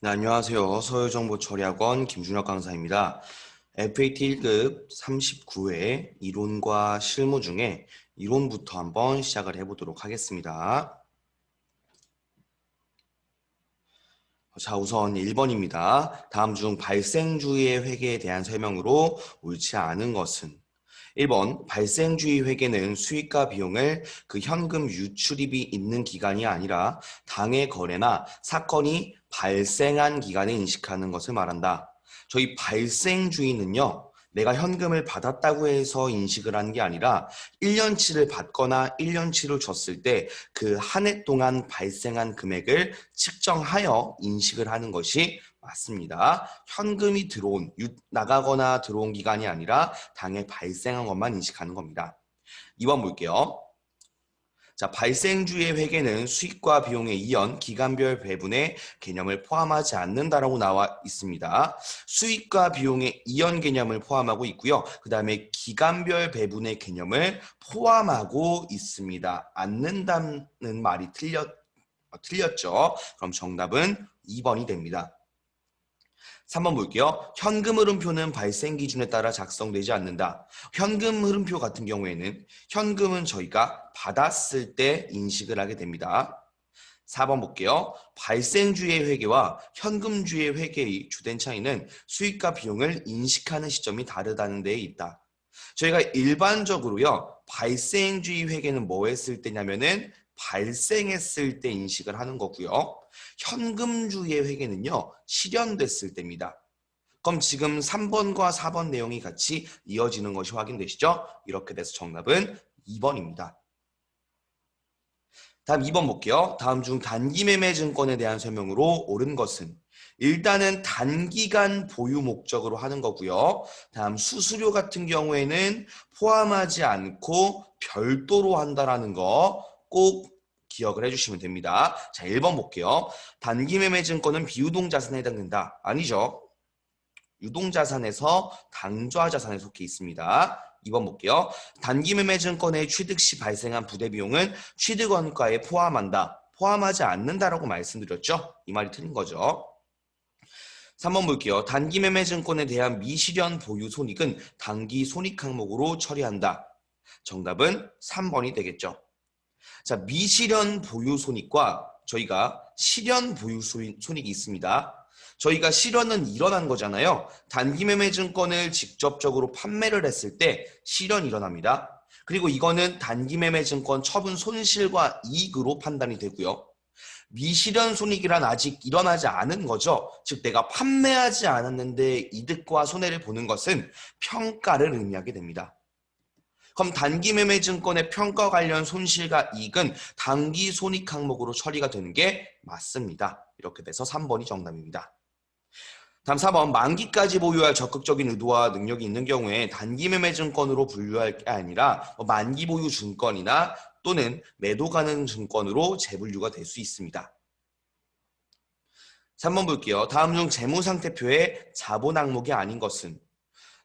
네, 안녕하세요. 서울정보처리학원 김준혁 강사입니다. FAT 1급 39회 이론과 실무 중에 이론부터 한번 시작을 해보도록 하겠습니다. 자, 우선 1번입니다. 다음 중 발생주의 회계에 대한 설명으로 옳지 않은 것은 1번, 발생주의 회계는 수익과 비용을 그 현금 유출입이 있는 기간이 아니라 당해 거래나 사건이 발생한 기간에 인식하는 것을 말한다. 저희 발생주의는요, 내가 현금을 받았다고 해서 인식을 하는 게 아니라 1년치를 받거나 1년치를 줬을 때 그 한 해 동안 발생한 금액을 측정하여 인식을 하는 것이 맞습니다. 현금이 나가거나 들어온 기간이 아니라 당해 발생한 것만 인식하는 겁니다. 2번 볼게요. 자, 발생주의 회계는 수익과 비용의 이연, 기간별 배분의 개념을 포함하지 않는다라고 나와 있습니다. 수익과 비용의 이연 개념을 포함하고 있고요. 그 다음에 기간별 배분의 개념을 포함하고 있습니다. 않는다는 말이 틀렸죠. 그럼 정답은 2번이 됩니다. 3번 볼게요. 현금 흐름표는 발생 기준에 따라 작성되지 않는다. 현금 흐름표 같은 경우에는 현금은 저희가 받았을 때 인식을 하게 됩니다. 4번 볼게요. 발생주의 회계와 현금주의 회계의 주된 차이는 수익과 비용을 인식하는 시점이 다르다는 데에 있다. 저희가 일반적으로요. 발생주의 회계는 뭐 했을 때냐면은 발생했을 때 인식을 하는 거고요. 현금주의 회계는요. 실현됐을 때입니다. 그럼 지금 3번과 4번 내용이 같이 이어지는 것이 확인되시죠? 이렇게 돼서 정답은 2번입니다. 다음 2번 볼게요. 다음 중 단기매매 증권에 대한 설명으로 옳은 것은 일단은 단기간 보유 목적으로 하는 거고요. 다음 수수료 같은 경우에는 포함하지 않고 별도로 한다라는 거 꼭 기억을 해주시면 됩니다. 자, 1번 볼게요. 단기매매 증권은 비유동자산에 해당된다. 아니죠. 유동자산에서 당좌자산에 속해 있습니다. 2번 볼게요. 단기매매 증권의 취득 시 발생한 부대비용은 취득원가에 포함한다. 포함하지 않는다라고 말씀드렸죠? 이 말이 틀린 거죠. 3번 볼게요. 단기매매 증권에 대한 미실현 보유 손익은 단기 손익 항목으로 처리한다. 정답은 3번이 되겠죠. 자, 미실현 보유 손익과 저희가 실현 보유 손익이 있습니다. 저희가 실현은 일어난 거잖아요. 단기매매 증권을 직접적으로 판매를 했을 때 실현이 일어납니다. 그리고 이거는 단기매매 증권 처분 손실과 이익으로 판단이 되고요. 미실현 손익이란 아직 일어나지 않은 거죠. 즉 내가 판매하지 않았는데 이득과 손해를 보는 것은 평가를 의미하게 됩니다. 그럼 단기매매 증권의 평가 관련 손실과 이익은 단기 손익 항목으로 처리가 되는 게 맞습니다. 이렇게 돼서 3번이 정답입니다. 다음 4번 만기까지 보유할 적극적인 의도와 능력이 있는 경우에 단기매매 증권으로 분류할 게 아니라 만기 보유 증권이나 또는 매도 가능 증권으로 재분류가 될 수 있습니다. 3번 볼게요. 다음 중 재무상태표의 자본 항목이 아닌 것은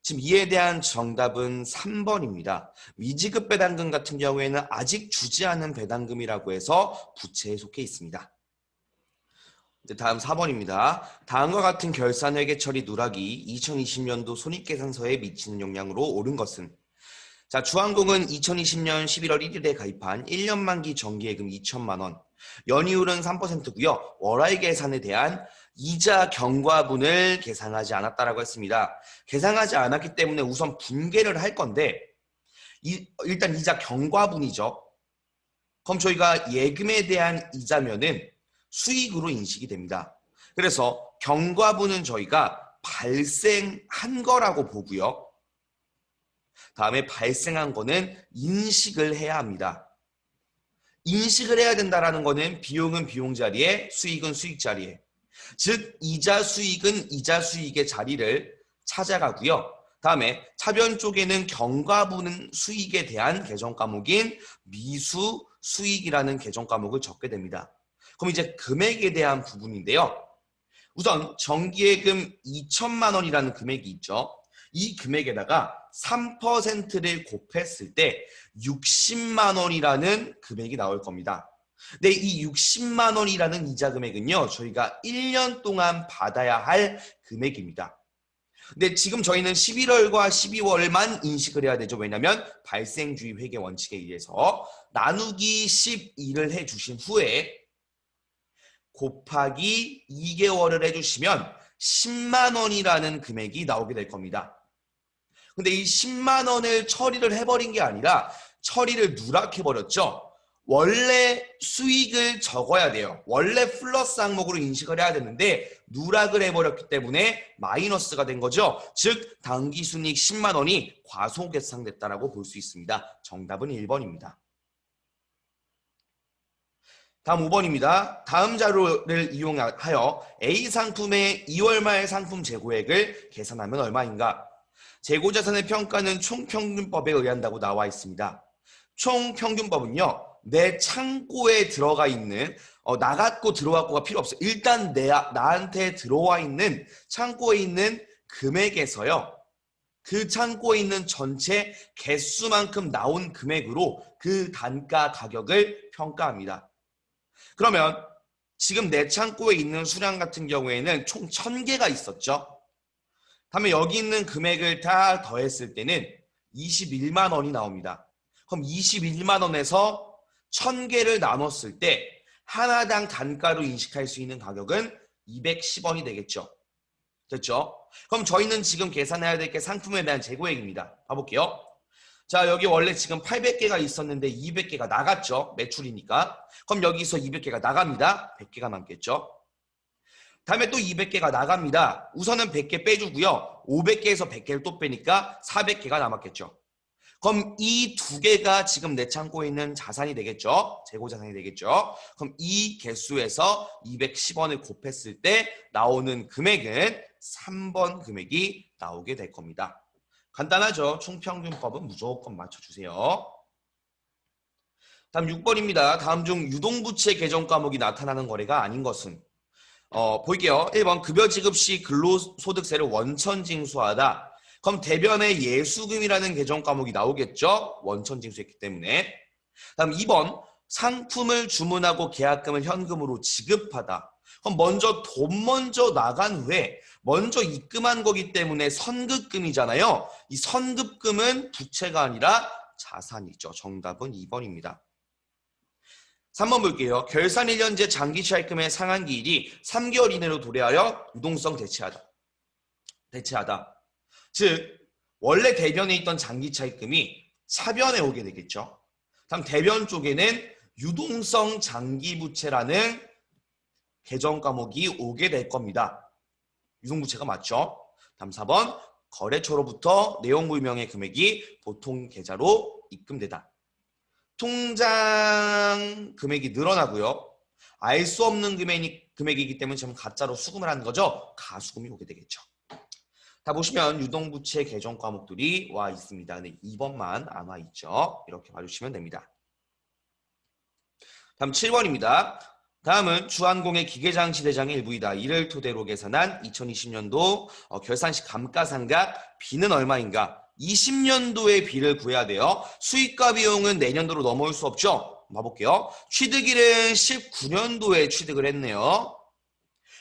지금 이에 대한 정답은 3번입니다. 미지급 배당금 같은 경우에는 아직 주지 않은 배당금이라고 해서 부채에 속해 있습니다. 다음 4번입니다. 다음과 같은 결산회계 처리 누락이 2020년도 손익계산서에 미치는 영향으로 옳은 것은 자, 주한공은 2020년 11월 1일에 가입한 1년 만기 정기예금 2천만 원, 연이율은 3%고요. 월화의 계산에 대한 이자 경과분을 계산하지 않았다라고 했습니다. 계산하지 않았기 때문에 우선 분개를 할 건데 일단 이자 경과분이죠. 그럼 저희가 예금에 대한 이자면은 수익으로 인식이 됩니다. 그래서 경과분은 저희가 발생한 거라고 보고요. 다음에 발생한 거는 인식을 해야 합니다. 인식을 해야 된다라는 거는 비용은 비용 자리에, 수익은 수익 자리에. 즉 이자 수익은 이자 수익의 자리를 찾아가고요. 다음에 차변 쪽에는 경과분 수익에 대한 계정 과목인 미수 수익이라는 계정 과목을 적게 됩니다. 그럼 이제 금액에 대한 부분인데요. 우선 정기예금 2천만 원이라는 금액이 있죠. 이 금액에다가 3%를 곱했을 때 60만 원이라는 금액이 나올 겁니다. 근데 이 60만 원이라는 이자 금액은요, 저희가 1년 동안 받아야 할 금액입니다. 근데 지금 저희는 11월과 12월만 인식을 해야 되죠. 왜냐하면 발생주의 회계 원칙에 의해서 나누기 12를 해주신 후에 곱하기 2개월을 해주시면 10만 원이라는 금액이 나오게 될 겁니다. 근데 이 10만 원을 처리를 해버린 게 아니라 처리를 누락해버렸죠. 원래 수익을 적어야 돼요. 원래 플러스 항목으로 인식을 해야 되는데 누락을 해버렸기 때문에 마이너스가 된 거죠. 즉 당기순이익 10만 원이 과소계상됐다라고 볼 수 있습니다. 정답은 1번입니다. 다음 5번입니다. 다음 자료를 이용하여 A 상품의 2월 말 상품 재고액을 계산하면 얼마인가? 재고자산의 평가는 총평균법에 의한다고 나와 있습니다. 총평균법은요. 내 창고에 들어가 있는 나갔고 들어왔고가 필요 없어요. 일단 나한테 들어와 있는 창고에 있는 금액에서요. 그 창고에 있는 전체 개수만큼 나온 금액으로 그 단가 가격을 평가합니다. 그러면 지금 내 창고에 있는 수량 같은 경우에는 총 1000개가 있었죠. 다음에 여기 있는 금액을 다 더했을 때는 21만 원이 나옵니다. 그럼 21만 원에서 1000개를 나눴을 때 하나당 단가로 인식할 수 있는 가격은 210원이 되겠죠. 됐죠? 그럼 저희는 지금 계산해야 될 게 상품에 대한 재고액입니다. 봐볼게요. 자, 여기 원래 지금 800개가 있었는데 200개가 나갔죠. 매출이니까. 그럼 여기서 200개가 나갑니다. 100개가 남겠죠. 다음에 또 200개가 나갑니다. 우선은 100개 빼주고요. 500개에서 100개를 또 빼니까 400개가 남았겠죠. 그럼 이 두 개가 지금 내 창고에 있는 자산이 되겠죠. 재고 자산이 되겠죠. 그럼 이 개수에서 210원을 곱했을 때 나오는 금액은 3번 금액이 나오게 될 겁니다. 간단하죠. 총평균법은 무조건 맞춰주세요. 다음 6번입니다. 다음 중 유동부채 계정 과목이 나타나는 거래가 아닌 것은? 볼게요. 1번 급여 지급 시 근로소득세를 원천 징수하다. 그럼 대변에 예수금이라는 계정 과목이 나오겠죠. 원천 징수했기 때문에. 다음 2번 상품을 주문하고 계약금을 현금으로 지급하다. 그럼 돈 먼저 나간 후에 먼저 입금한 거기 때문에 선급금이잖아요. 이 선급금은 부채가 아니라 자산이죠. 정답은 2번입니다. 3번 볼게요. 결산 1년제 장기차입금의 상한기일이 3개월 이내로 도래하여 유동성 대체하다. 즉 원래 대변에 있던 장기차입금이 차변에 오게 되겠죠. 다음 대변 쪽에는 유동성 장기부채라는 계정 과목이 오게 될 겁니다. 유동부채가 맞죠? 다음 4번 거래처로부터 내용 불명의 금액이 보통 계좌로 입금되다. 통장 금액이 늘어나고요. 알 수 없는 금액이기 때문에 지금 가짜로 수금을 하는 거죠. 가수금이 오게 되겠죠. 다 보시면 유동부채 계정 과목들이 와 있습니다. 근데 2번만 안 와 있죠. 이렇게 봐주시면 됩니다. 다음 7번입니다. 다음은 주한공의 기계장치 대장의 일부이다. 이를 토대로 계산한 2020년도 결산시 감가상각 B는 얼마인가? 20년도의 B를 구해야 돼요. 수익과 비용은 내년도로 넘어올 수 없죠. 봐볼게요. 취득일은 19년도에 취득을 했네요.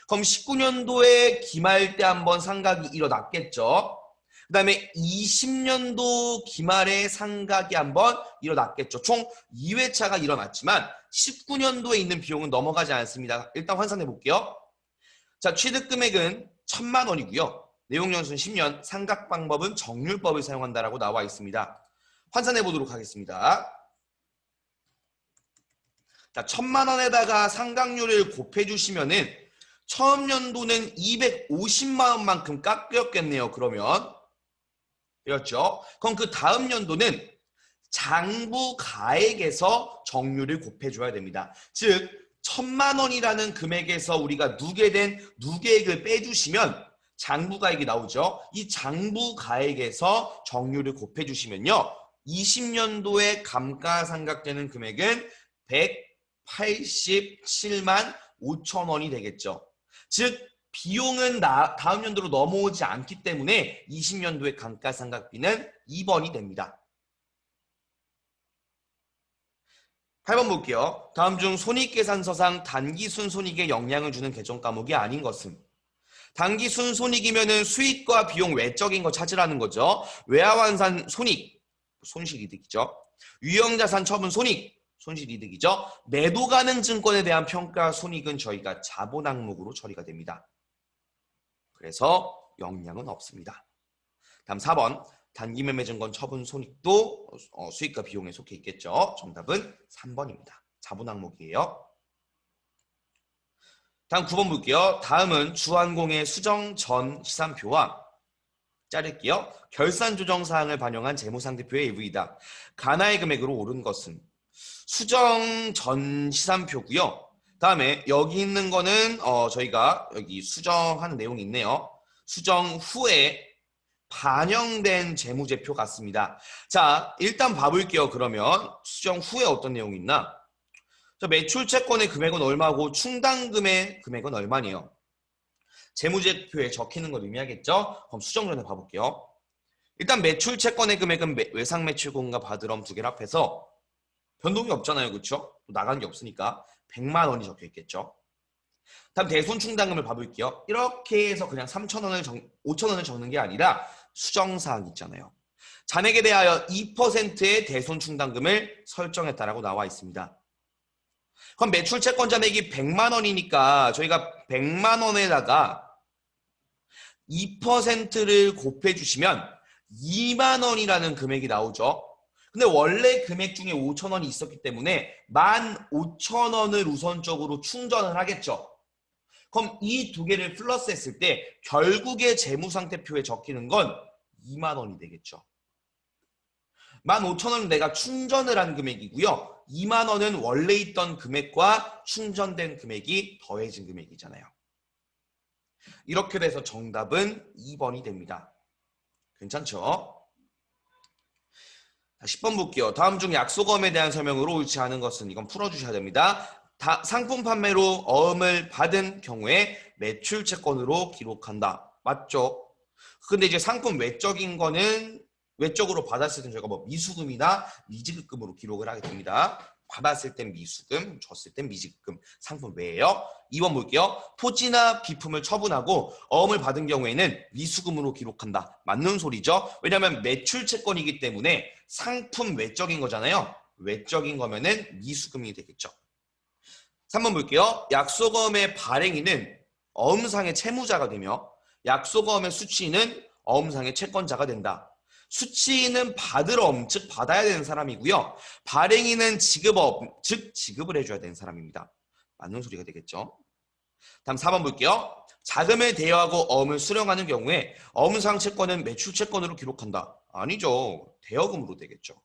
그럼 19년도에 기말 때 한번 상각이 일어났겠죠. 그 다음에 20년도 기말에 상각이 한번 일어났겠죠. 총 2회차가 일어났지만 19년도에 있는 비용은 넘어가지 않습니다. 일단 환산해 볼게요. 자, 취득 금액은 1000만 원이고요. 내용 연수는 10년, 상각 방법은 정률법을 사용한다라고 나와 있습니다. 환산해 보도록 하겠습니다. 자, 1000만 원에다가 상각률을 곱해 주시면은 처음 연도는 250만 원만큼 깎였겠네요. 그러면 그렇죠? 그럼 그 다음 연도는 장부 가액에서 정률을 곱해줘야 됩니다. 즉 1000만 원이라는 금액에서 우리가 누계액을 빼주시면 장부 가액이 나오죠. 이 장부 가액에서 정률을 곱해주시면요. 20년도에 감가상각되는 금액은 187만 5천 원이 되겠죠. 즉 비용은 다음 연도로 넘어오지 않기 때문에 20년도의 감가상각비는 2번이 됩니다. 8번 볼게요. 다음 중 손익계산서상 단기순손익에 영향을 주는 개정 과목이 아닌 것은? 단기순손익이면은 수익과 비용 외적인 거 찾으라는 거죠. 외화환산 손익, 손실이득이죠. 유형자산 처분 손익, 손실이득이죠. 매도 가능 증권에 대한 평가 손익은 저희가 자본 항목으로 처리가 됩니다. 그래서 영향은 없습니다. 다음 4번. 단기매매 증권 처분 손익도 수익과 비용에 속해 있겠죠. 정답은 3번입니다. 자본 항목이에요. 다음 9번 볼게요. 다음은 주한공의 수정 전 시산표와 자를게요. 결산 조정 사항을 반영한 재무상태표의 일부이다. 가나의 금액으로 오른 것은? 수정 전 시산표고요. 다음에 여기 있는 거는 저희가 여기 수정하는 내용이 있네요. 수정 후에 반영된 재무제표 같습니다. 자, 일단 봐볼게요. 그러면 수정 후에 어떤 내용이 있나? 자, 매출채권의 금액은 얼마고 충당금의 금액은 얼마네요. 재무제표에 적히는 걸 의미하겠죠? 그럼 수정 전에 봐볼게요. 일단 매출채권의 금액은 외상매출금과 바드럼 두 개를 합해서 변동이 없잖아요. 그렇죠? 나간 게 없으니까 100만 원이 적혀 있겠죠. 다음 대손충당금을 봐볼게요. 이렇게 해서 그냥 5,000원을 적는 게 아니라 수정사항 있잖아요. 잔액에 대하여 2%의 대손충당금을 설정했다라고 나와 있습니다. 그럼 매출채권 잔액이 100만 원이니까 저희가 100만 원에다가 2%를 곱해주시면 2만 원이라는 금액이 나오죠. 근데 원래 금액 중에 5,000원이 있었기 때문에 15,000원을 우선적으로 충전을 하겠죠. 그럼 이 두 개를 플러스했을 때 결국에 재무상태표에 적히는 건 2만 원이 되겠죠. 15,000원은 내가 충전을 한 금액이고요. 2만 원은 원래 있던 금액과 충전된 금액이 더해진 금액이잖아요. 이렇게 돼서 정답은 2번이 됩니다. 괜찮죠? 10번 볼게요. 다음 중 약속어음에 대한 설명으로 옳지 않은 것은? 이건 풀어주셔야 됩니다. 상품 판매로 어음을 받은 경우에 매출채권으로 기록한다. 맞죠? 근데 이제 상품 외적인 거는 외적으로 받았을 때 저희가 뭐 미수금이나 미지급금으로 기록을 하게 됩니다. 받았을 땐 미수금, 줬을 땐 미지급금, 상품 외예요. 2번 볼게요. 토지나 비품을 처분하고 어음을 받은 경우에는 미수금으로 기록한다. 맞는 소리죠. 왜냐하면 매출채권이기 때문에 상품 외적인 거잖아요. 외적인 거면은 미수금이 되겠죠. 3번 볼게요. 약속어음의 발행인은 어음상의 채무자가 되며 약속어음의 수취인은 어음상의 채권자가 된다. 수취인은 받을 어음, 즉 받아야 되는 사람이고요. 발행인은 지급어음, 즉 지급을 해줘야 되는 사람입니다. 맞는 소리가 되겠죠. 다음 4번 볼게요. 자금을 대여하고 어음을 수령하는 경우에 어음상 채권은 매출채권으로 기록한다. 아니죠. 대여금으로 되겠죠.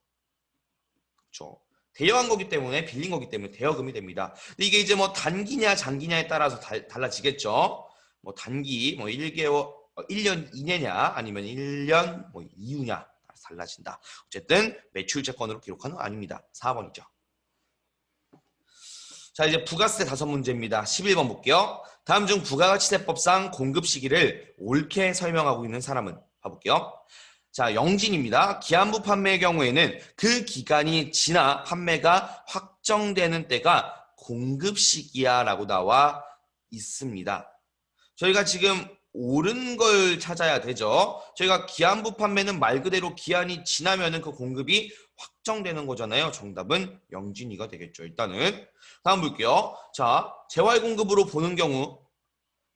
그렇죠. 대여한 거기 때문에 빌린 거기 때문에 대여금이 됩니다. 근데 이게 이제 뭐 단기냐 장기냐에 따라서 달라지겠죠. 뭐 단기 뭐 1개월 1년 이내냐 아니면 1년 뭐 이후냐 달라진다. 어쨌든 매출 채권으로 기록하는 거 아닙니다. 4번이죠. 자, 이제 부가세 5문제입니다. 11번 볼게요. 다음 중 부가가치세법상 공급 시기를 옳게 설명하고 있는 사람은? 봐볼게요. 자, 영진입니다. 기한부 판매의 경우에는 그 기간이 지나 판매가 확정되는 때가 공급 시기야 라고 나와 있습니다. 저희가 지금 옳은 걸 찾아야 되죠. 저희가 기한부 판매는 말 그대로 기한이 지나면은 그 공급이 확정되는 거잖아요. 정답은 영진이가 되겠죠. 일단은 다음 볼게요. 자, 재활 공급으로 보는 경우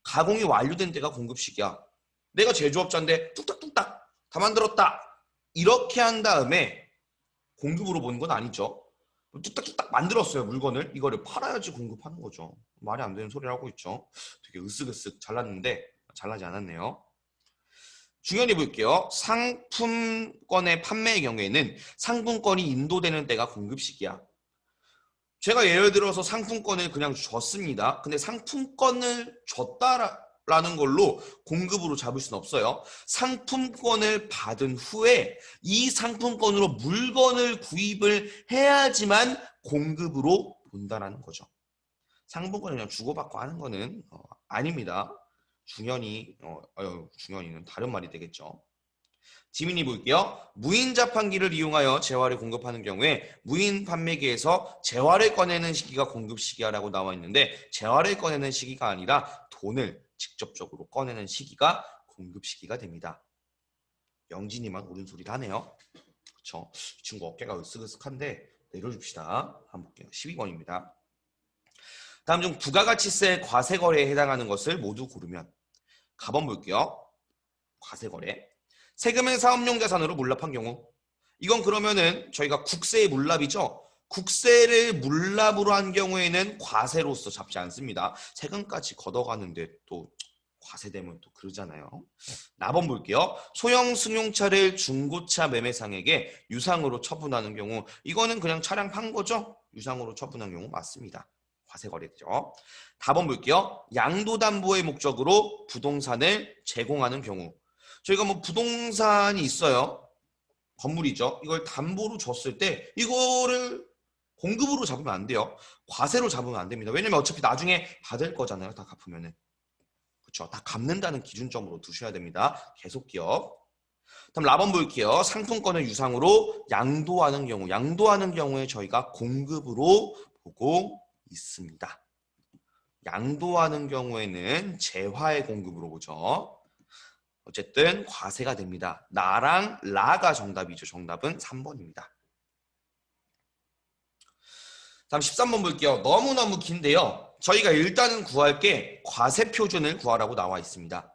가공이 완료된 때가 공급 시기야. 내가 제조업자인데 뚝딱뚝딱 다 만들었다. 이렇게 한 다음에 공급으로 보는 건 아니죠. 뚝딱뚝딱 만들었어요. 물건을. 이거를 팔아야지 공급하는 거죠. 말이 안 되는 소리를 하고 있죠. 되게 으쓱으쓱 잘랐는데 잘나지 않았네요. 중요히 볼게요. 상품권의 판매의 경우에는 상품권이 인도되는 때가 공급 시기야. 제가 예를 들어서 상품권을 그냥 줬습니다. 근데 상품권을 줬다라는 걸로 공급으로 잡을 수는 없어요. 상품권을 받은 후에 이 상품권으로 물건을 구입을 해야지만 공급으로 본다라는 거죠. 상품권을 그냥 주고받고 하는 거는 아닙니다. 중현이는 다른 말이 되겠죠. 지민이 볼게요. 무인 자판기를 이용하여 재화를 공급하는 경우에 무인 판매기에서 재화를 꺼내는 시기가 공급 시기라고 나와 있는데 재화를 꺼내는 시기가 아니라 돈을 직접적으로 꺼내는 시기가 공급 시기가 됩니다. 영진이만 옳은 소리를 하네요. 그렇죠. 이 친구 어깨가 으쓱으쓱한데 내려줍시다. 한번 볼게요. 12번입니다. 다음 중 부가가치세 과세거래에 해당하는 것을 모두 고르면 가번 볼게요. 과세거래. 세금을 사업용 자산으로 물납한 경우 이건 그러면은 저희가 국세의 물납이죠. 국세를 물납으로 한 경우에는 과세로서 잡지 않습니다. 세금까지 걷어가는데 또 과세되면 또 그러잖아요. 나번 볼게요. 소형 승용차를 중고차 매매상에게 유상으로 처분하는 경우 이거는 그냥 차량 판 거죠. 유상으로 처분한 경우 맞습니다. 과세 거래죠. 다번 볼게요. 양도담보의 목적으로 부동산을 제공하는 경우 저희가 뭐 부동산이 있어요. 건물이죠. 이걸 담보로 줬을 때 이거를 공급으로 잡으면 안 돼요. 과세로 잡으면 안 됩니다. 왜냐면 어차피 나중에 받을 거잖아요. 다 갚으면은. 그렇죠. 다 갚는다는 기준점으로 두셔야 됩니다. 계속 기억. 다음 라번 볼게요. 상품권을 유상으로 양도하는 경우. 양도하는 경우에 저희가 공급으로 보고 있습니다. 양도하는 경우에는 재화의 공급으로 보죠. 어쨌든 과세가 됩니다. 나랑 라가 정답이죠. 정답은 3번입니다. 다음 13번 볼게요. 너무너무 긴데요. 저희가 일단은 구할 게 과세 표준을 구하라고 나와 있습니다.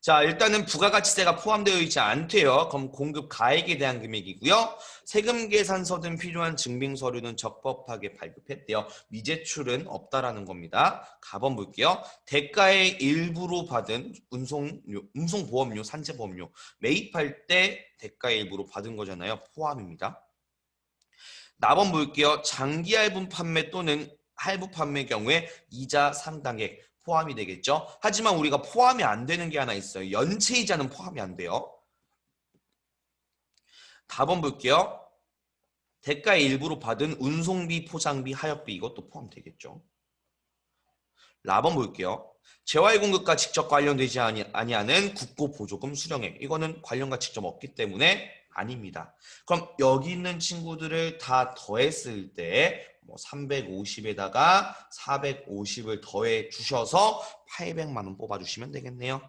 자, 일단은 부가가치세가 포함되어 있지 않대요. 그럼 공급 가액에 대한 금액이고요. 세금 계산서 등 필요한 증빙 서류는 적법하게 발급했대요. 미제출은 없다라는 겁니다. 가번 볼게요. 대가의 일부로 받은 운송보험료, 산재보험료 매입할 때 대가의 일부로 받은 거잖아요. 포함입니다. 나번 볼게요. 장기 할부 판매 또는 할부 판매 경우에 이자 상당액 포함이 되겠죠. 하지만 우리가 포함이 안 되는 게 하나 있어요. 연체 이자는 포함이 안 돼요. 다번 볼게요. 대가의 일부로 받은 운송비, 포장비, 하역비 이것도 포함되겠죠. 라번 볼게요. 재화의 공급과 직접 관련되지 아니하는 국고 보조금 수령액 이거는 관련과 직접 없기 때문에 아닙니다. 그럼 여기 있는 친구들을 다 더했을 때 뭐 350에다가 450을 더해 주셔서 800만 원 뽑아주시면 되겠네요.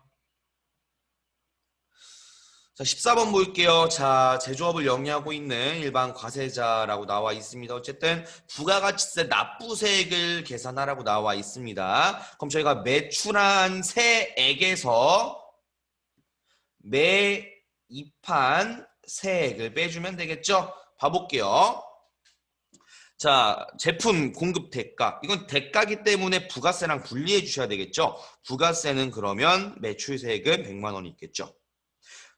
자, 14번 볼게요. 자, 제조업을 영위하고 있는 일반 과세자라고 나와 있습니다. 어쨌든 부가가치세 납부세액을 계산하라고 나와 있습니다. 그럼 저희가 매출한 세액에서 매입한 세액을 빼주면 되겠죠? 봐볼게요. 자, 제품 공급 대가. 이건 대가기 때문에 부가세랑 분리해 주셔야 되겠죠? 부가세는 그러면 매출세액은 100만 원이 있겠죠?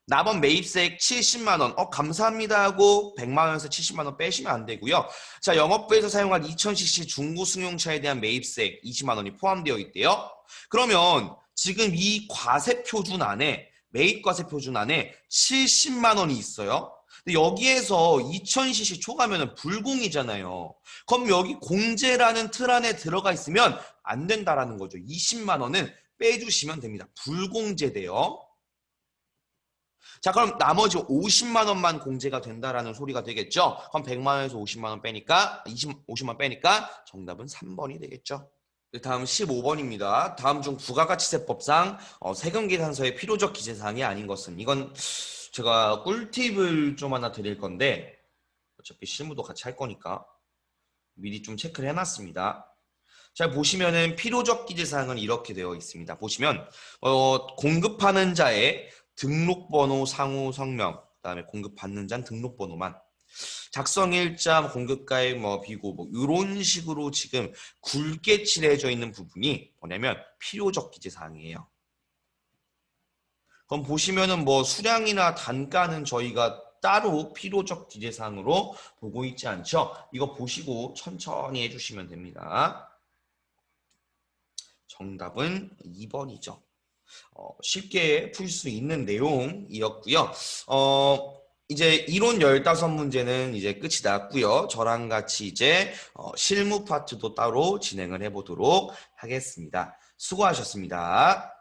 나번 매입세액 70만 원. 감사합니다 하고 100만 원에서 70만 원 빼시면 안 되고요. 자, 영업부에서 사용한 2000cc 중고 승용차에 대한 매입세액 20만 원이 포함되어 있대요. 그러면 지금 이 과세 표준 안에 매입 과세 표준 안에 70만 원이 있어요. 근데 여기에서 2000cc 초과면은 불공이잖아요. 그럼 여기 공제라는 틀 안에 들어가 있으면 안 된다라는 거죠. 20만 원은 빼주시면 됩니다. 불공제돼요. 자, 그럼 나머지 50만 원만 공제가 된다라는 소리가 되겠죠? 그럼 100만 원에서 50만 원 빼니까 50만 빼니까 정답은 3번이 되겠죠? 다음 15번입니다. 다음 중 부가가치세법상 세금 계산서의 필요적 기재사항이 아닌 것은 이건 제가 꿀팁을 좀 하나 드릴 건데 어차피 실무도 같이 할 거니까 미리 좀 체크를 해놨습니다. 자, 보시면은 필요적 기재사항은 이렇게 되어 있습니다. 보시면 공급하는 자의 등록번호, 상호, 성명, 그다음에 공급받는 자는 등록번호만, 작성일자, 공급가액, 비고 이런 식으로 지금 굵게 칠해져 있는 부분이 뭐냐면 필요적 기재사항이에요. 그럼 보시면은 수량이나 단가는 저희가 따로 필요적 기재사항으로 보고 있지 않죠? 이거 보시고 천천히 해주시면 됩니다. 정답은 2번이죠. 쉽게 풀 수 있는 내용이었고요. 이제 이론 15문제는 이제 끝이 났고요. 저랑 같이 이제 실무 파트도 따로 진행을 해보도록 하겠습니다. 수고하셨습니다.